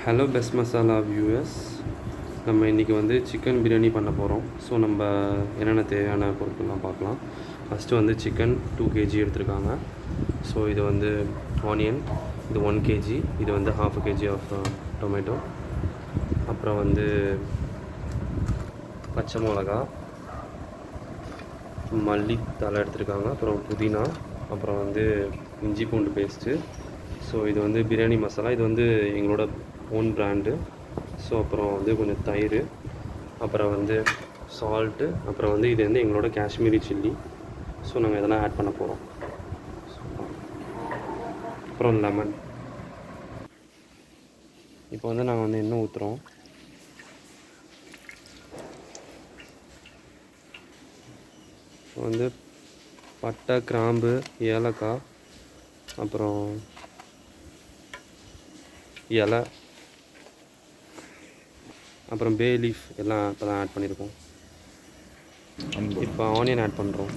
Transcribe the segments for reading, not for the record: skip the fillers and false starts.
Hello best masala viewers, நம்ம இன்றைக்கி வந்து சிக்கன் பிரியாணி பண்ண போகிறோம். ஸோ நம்ம என்னென்ன தேவையான பொருட்கள்லாம் பார்க்கலாம். ஃபஸ்ட்டு வந்து சிக்கன் 2 kg எடுத்துருக்காங்க. ஸோ இது வந்து ஆனியன், இது 1 kg, இது வந்து 1/2 kg ஆஃப் டொமேட்டோ, அப்புறம் வந்து பச்சை மிளகா, மல்லித்தலை எடுத்துருக்காங்க, அப்புறம் புதினா, அப்புறம் வந்து இஞ்சி பூண்டு பேஸ்ட்டு. ஸோ இது வந்து பிரியாணி மசாலா, இது வந்து எங்களோட ஓன் பிராண்டு. ஸோ அப்புறம் வந்து கொஞ்சம் தயிர், அப்புறம் வந்து சால்ட்டு, அப்புறம் வந்து இது வந்து எங்களோட காஷ்மீரி சில்லி. ஸோ நாங்கள் இதெல்லாம் ஆட் பண்ண போகிறோம். அப்புறம் லெமன். இப்போ வந்து நாங்கள் வந்து எண்ணெய் ஊற்றுறோம். வந்து பட்டை, கிராம்பு, ஏலக்காய், அப்புறம் இலை, அப்புறம் பே லீஃப் எல்லாம் இப்போ தான் ஆட் பண்ணியிருக்கோம். இப்போ ஆனியன் ஆட் பண்ணுறோம்.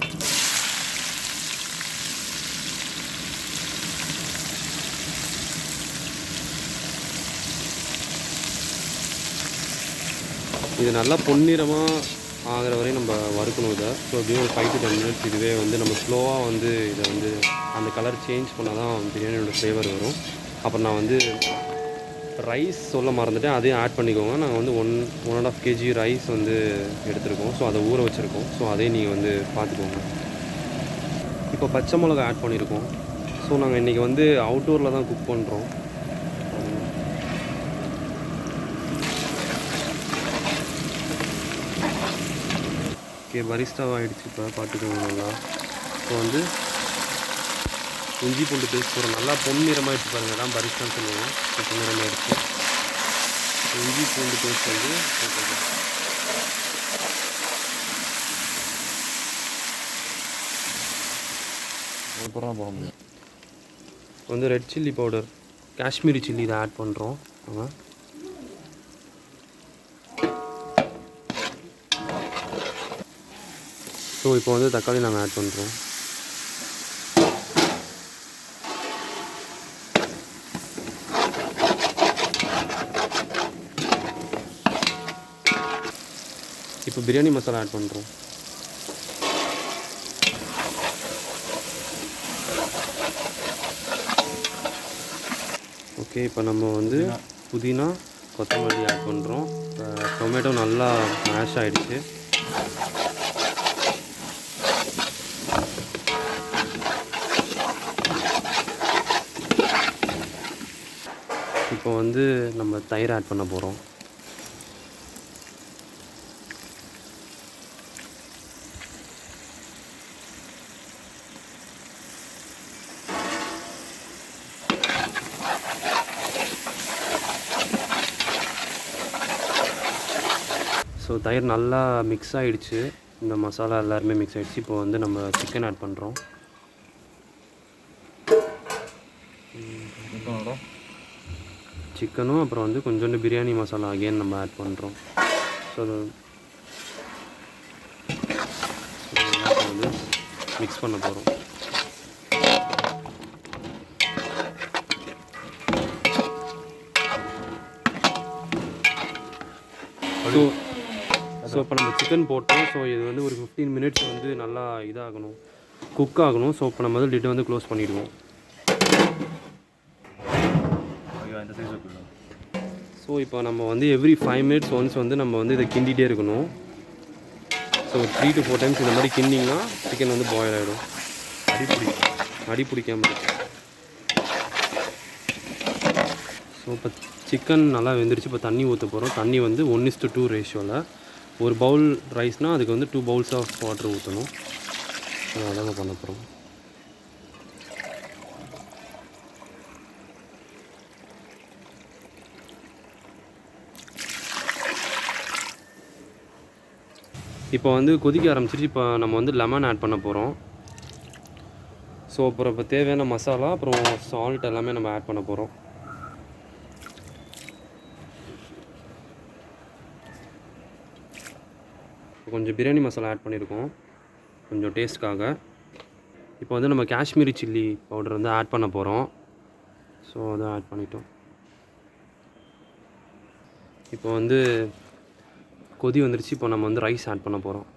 இது நல்லா பொன்னிறமாக ஆகிற வரையும் நம்ம வறுக்கணும் இதை. ஸோ எப்படியும் ஒரு 5 to 10 minutes இதுவே வந்து நம்ம ஸ்லோவாக வந்து இதை வந்து அந்த கலர் சேஞ்ச் பண்ணால் தான் பிரியாணியோட ஃப்ளேவர் வரும். அப்புறம் நான் வந்து ரைஸ் சொல்ல மறந்துட்டேன், அதையும் ஆட் பண்ணிக்கோங்க. நாங்கள் வந்து 1.5 kg ரைஸ் வந்து எடுத்துருக்கோம். ஸோ அதை ஊற வச்சுருக்கோம். ஸோ அதையும் நீங்கள் வந்து பார்த்துக்கோங்க. இப்போ பச்சை மிளகா ஆட் பண்ணியிருக்கோம். ஸோ நாங்கள் இன்றைக்கி வந்து அவுட்டோரில் தான் குக் பண்ணுறோம். ஓகே, பரிஸ்டாவாக ஆகிடுச்சு. இப்போ பார்த்துக்கோங்க நல்லா. இப்போ வந்து இஞ்சி பூண்டு பேஸ்ட் போகிறோம். நல்லா பொன்னிறமாகிடுச்சு பாருங்கள், தான் பரிஸ்டான்னு சொல்லுவோம். பொன்னிறமாகிடுச்சு. இஞ்சி பூண்டு பேஸ்ட் வந்து அப்புறம் போக முடியும். வந்து red chilli powder, Kashmiri chilli இதை ஆட் பண்ணுறோம். ஆமாம். ஸோ இப்போ வந்து தக்காளி நாங்கள் ஆட் பண்ணுறோம். இப்போ பிரியாணி மசாலா ஆட் பண்ணுறோம். ஓகே, இப்போ நம்ம வந்து புதினா, கொத்தமல்லி ஆட் பண்ணுறோம். டொமேட்டோ நல்லா மேஷ் ஆகிடுச்சு. இப்போ வந்து நம்ம தயிர் ஆட் பண்ண போகிறோம். ஸோ தயிர் நல்லா மிக்ஸ் ஆகிடுச்சு. இந்த மசாலா எல்லாருமே மிக்ஸ் ஆகிடுச்சு. இப்போ வந்து நம்ம சிக்கன் ஆட் பண்ணுறோம். சிக்கனும் அப்புறம் வந்து கொஞ்சோண்டு பிரியாணி மசாலா அகெயின் நம்ம ஆட் பண்ணுறோம். ஸோ அது வந்து மிக்ஸ் பண்ண போகிறோம். ஸோ இப்போ நம்ம சிக்கன் போட்டோம். ஸோ இது வந்து ஒரு 15 minutes வந்து நல்லா இதாகணும், குக் ஆகணும். ஸோ இப்போ நம்ம வந்து லிட்டை வந்து க்ளோஸ் பண்ணிவிடுவோம். ஸோ இப்போ நம்ம வந்து எவ்ரி 5 minutes ஒன்ஸ் வந்து நம்ம வந்து இதை கிண்டிகிட்டே இருக்கணும். ஸோ 3 to 4 times இந்த மாதிரி கிண்டிங்கன்னா சிக்கன் வந்து பாயில் ஆகிடும், அடி பிடிக்காமல் இருக்கும். ஸோ இப்போ சிக்கன் நல்லா வெந்துருச்சு. இப்போ தண்ணி ஊற்ற போகிறோம். தண்ணி வந்து 1:2 ரேஷியோவில். ஒரு பவுல் ரைஸ்னால் அதுக்கு வந்து 2 bowls ஆஃப் வாட்டர் ஊற்றணும். அதான் பண்ண போகிறோம். இப்போ வந்து கொதிக்க ஆரம்பிச்சிருச்சு. இப்போ நம்ம வந்து லெமன் ஆட் பண்ண போகிறோம். ஸோ அப்புறம் இப்போ தேவையான மசாலா, அப்புறம் சால்ட் எல்லாமே நம்ம ஆட் பண்ண போகிறோம். கொஞ்சம் பிரியாணி மசாலா ஆட் பண்ணியிருக்கோம் கொஞ்சம் டேஸ்ட்காக. இப்போ வந்து நம்ம காஷ்மீரி சில்லி பவுடர் வந்து ஆட் பண்ண போகிறோம். ஸோ அதை ஆட் பண்ணிட்டோம். இப்போ வந்து கொதி வந்துருச்சு. இப்போ நம்ம வந்து ரைஸ் ஆட் பண்ண போகிறோம்.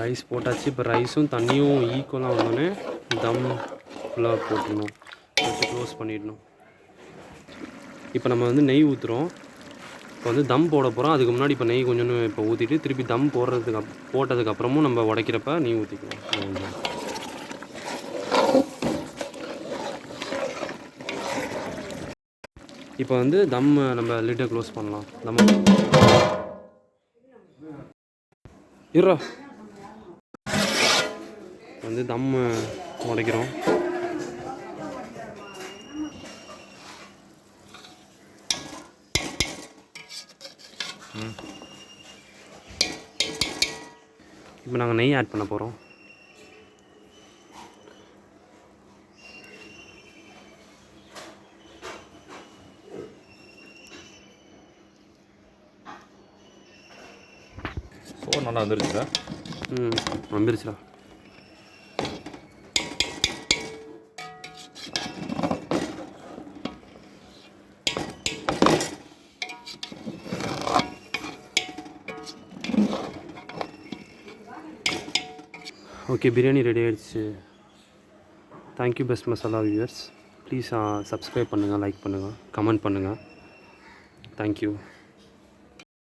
ரைஸ் போட்டாச்சு. இப்போ ரைஸும் தண்ணியும் ஈக்குவலாக வந்தோடனே தம் ஃபுல்லாக போட்டுடணும், வச்சு க்ளோஸ் பண்ணிடணும். இப்போ நம்ம வந்து நெய் ஊற்றுறோம். இப்போ வந்து தம் போட போகிறோம். அதுக்கு முன்னாடி இப்போ நெய் கொஞ்சோன்னு இப்போ ஊற்றிட்டு திருப்பி தம் போட்டதுக்கப்புறமும் நம்ம உடைக்கிறப்ப நெய் ஊற்றிக்கலாம். இப்போ வந்து தம் நம்ம லிட்டை க்ளோஸ் பண்ணலாம். இருறா வந்து தம் உடைக்கிறோம். இப்போ நாங்கள் நெய் ஆட் பண்ண போகிறோம். சோறு நல்லா வந்துருச்சுடா. வந்துருச்சுடா. ஓகே, பிரியாணி ரெடி ஆகிடுச்சு. Thank you best masala viewers. Please subscribe பண்ணுங்கள், லைக் பண்ணுங்கள், கமெண்ட் பண்ணுங்கள். தேங்க்யூ.